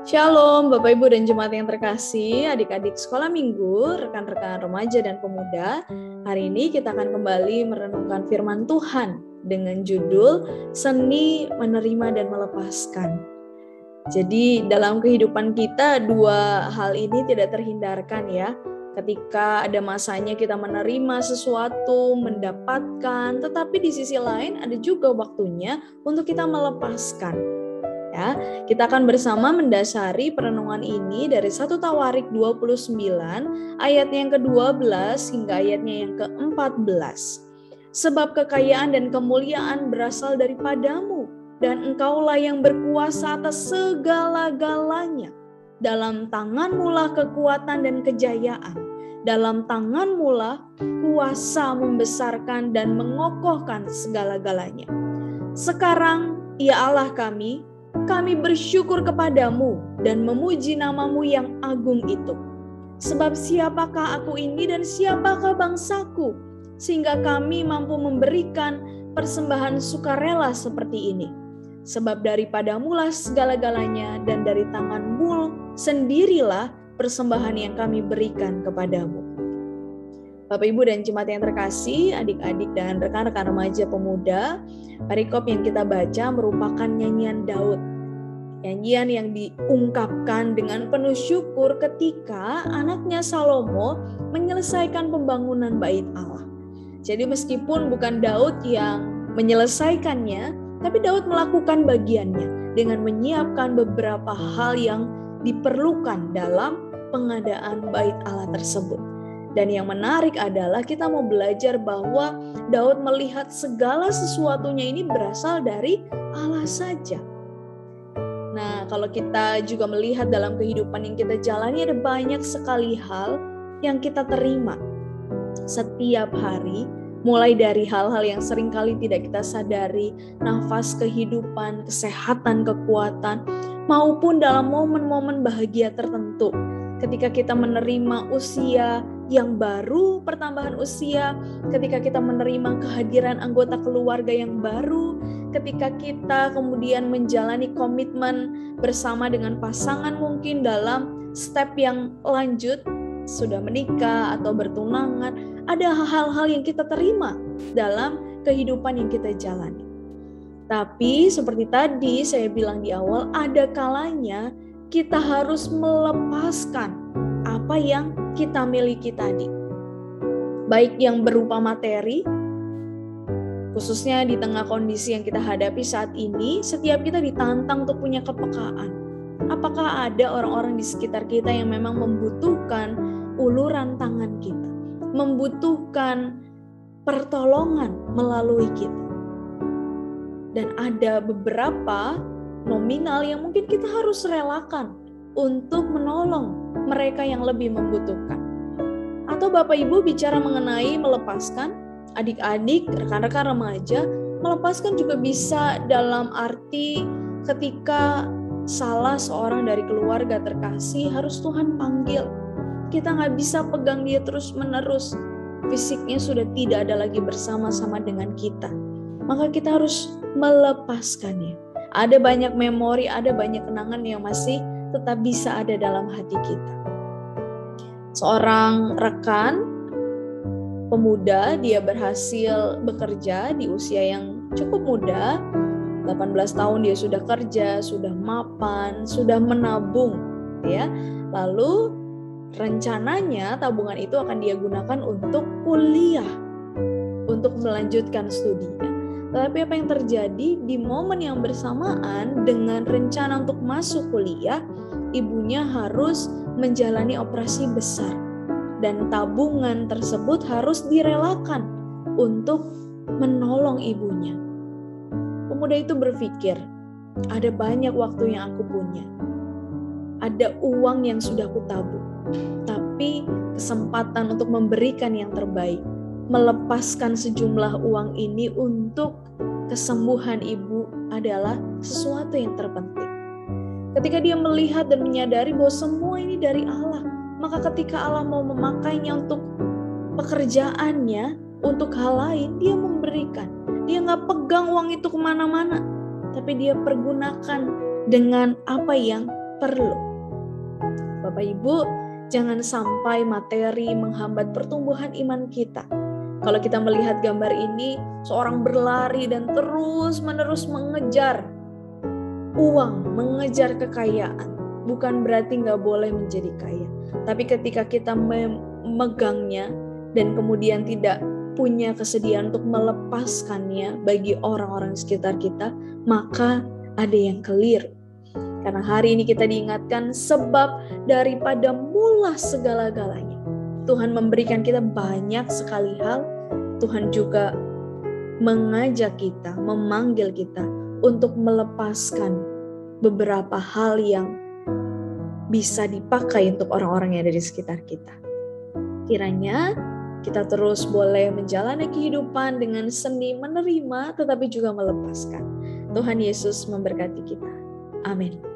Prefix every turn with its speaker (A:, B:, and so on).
A: Shalom Bapak Ibu dan Jemaat yang terkasih, adik-adik sekolah minggu, rekan-rekan remaja dan pemuda. Hari ini kita akan kembali merenungkan firman Tuhan dengan judul Seni Menerima dan Melepaskan. Jadi dalam kehidupan kita dua hal ini tidak terhindarkan ya. Ketika ada masanya kita menerima sesuatu, mendapatkan, tetapi di sisi lain ada juga waktunya untuk kita melepaskan. Ya, kita akan bersama mendasari perenungan ini dari 1 Tawarik 29 ayatnya yang ke-12 hingga ayatnya yang ke-14. Sebab kekayaan dan kemuliaan berasal daripadamu, dan engkaulah yang berkuasa atas segala-galanya. Dalam tanganmulah kekuatan dan kejayaan. Dalam tanganmulah kuasa membesarkan dan mengokohkan segala-galanya. Sekarang, ya Allah kami bersyukur kepadamu dan memuji namamu yang agung itu. Sebab siapakah aku ini dan siapakah bangsaku, sehingga kami mampu memberikan persembahan sukarela seperti ini. Sebab daripadamulah segala-galanya, dan dari tanganmu sendirilah persembahan yang kami berikan kepadamu. Bapak Ibu dan jemaat yang terkasih, adik-adik dan rekan-rekan remaja pemuda, perikop yang kita baca merupakan nyanyian Daud. Nyanyian yang diungkapkan dengan penuh syukur ketika anaknya Salomo menyelesaikan pembangunan bait Allah. Jadi meskipun bukan Daud yang menyelesaikannya, tapi Daud melakukan bagiannya dengan menyiapkan beberapa hal yang diperlukan dalam pengadaan bait Allah tersebut. Dan yang menarik adalah kita mau belajar bahwa Daud melihat segala sesuatunya ini berasal dari Allah saja. Nah, kalau kita juga melihat dalam kehidupan yang kita jalani, ada banyak sekali hal yang kita terima setiap hari, mulai dari hal-hal yang seringkali tidak kita sadari, nafas kehidupan, kesehatan, kekuatan, maupun dalam momen-momen bahagia tertentu. Ketika kita menerima usia yang baru, pertambahan usia, ketika kita menerima kehadiran anggota keluarga yang baru, ketika kita kemudian menjalani komitmen bersama dengan pasangan mungkin dalam step yang lanjut, sudah menikah atau bertunangan, ada hal-hal yang kita terima dalam kehidupan yang kita jalani. Tapi seperti tadi saya bilang di awal, ada kalanya kita harus melepaskan apa yang kita miliki tadi. Baik yang berupa materi, khususnya di tengah kondisi yang kita hadapi saat ini, setiap kita ditantang untuk punya kepekaan. Apakah ada orang-orang di sekitar kita yang memang membutuhkan uluran tangan kita, membutuhkan pertolongan melalui kita. Dan ada beberapa nominal yang mungkin kita harus relakan untuk menolong mereka yang lebih membutuhkan. Atau Bapak Ibu bicara mengenai melepaskan, adik-adik, rekan-rekan remaja, melepaskan juga bisa dalam arti ketika salah seorang dari keluarga terkasih harus Tuhan panggil. Kita nggak bisa pegang dia terus-menerus. Fisiknya sudah tidak ada lagi bersama-sama dengan kita. Maka kita harus melepaskannya. Ada banyak memori, ada banyak kenangan yang masih tetap bisa ada dalam hati kita. Seorang rekan pemuda, dia berhasil bekerja di usia yang cukup muda, 18 tahun dia sudah kerja, sudah mapan, sudah menabung, ya. Lalu rencananya tabungan itu akan dia gunakan untuk kuliah, untuk melanjutkan studinya. Tetapi apa yang terjadi di momen yang bersamaan dengan rencana untuk masuk kuliah, ibunya harus menjalani operasi besar dan tabungan tersebut harus direlakan untuk menolong ibunya. Pemuda itu berpikir, ada banyak waktu yang aku punya, ada uang yang sudah aku tabung, tapi kesempatan untuk memberikan yang terbaik, melepaskan sejumlah uang ini untuk kesembuhan ibu adalah sesuatu yang terpenting. Ketika dia melihat dan menyadari bahwa semua ini dari Allah, maka ketika Allah mau memakainya untuk pekerjaannya, untuk hal lain, dia memberikan. Dia nggak pegang uang itu kemana-mana, tapi dia pergunakan dengan apa yang perlu. Bapak Ibu, jangan sampai materi menghambat pertumbuhan iman kita. Kalau kita melihat gambar ini, seorang berlari dan terus-menerus mengejar uang, mengejar kekayaan. Bukan berarti nggak boleh menjadi kaya. Tapi ketika kita memegangnya dan kemudian tidak punya kesediaan untuk melepaskannya bagi orang-orang sekitar kita, maka ada yang keliru. Karena hari ini kita diingatkan sebab daripada mula segala-galanya. Tuhan memberikan kita banyak sekali hal. Tuhan juga mengajak kita, memanggil kita untuk melepaskan beberapa hal yang bisa dipakai untuk orang-orang yang ada di sekitar kita. Kiranya kita terus boleh menjalani kehidupan dengan seni menerima tetapi juga melepaskan. Tuhan Yesus memberkati kita. Amin.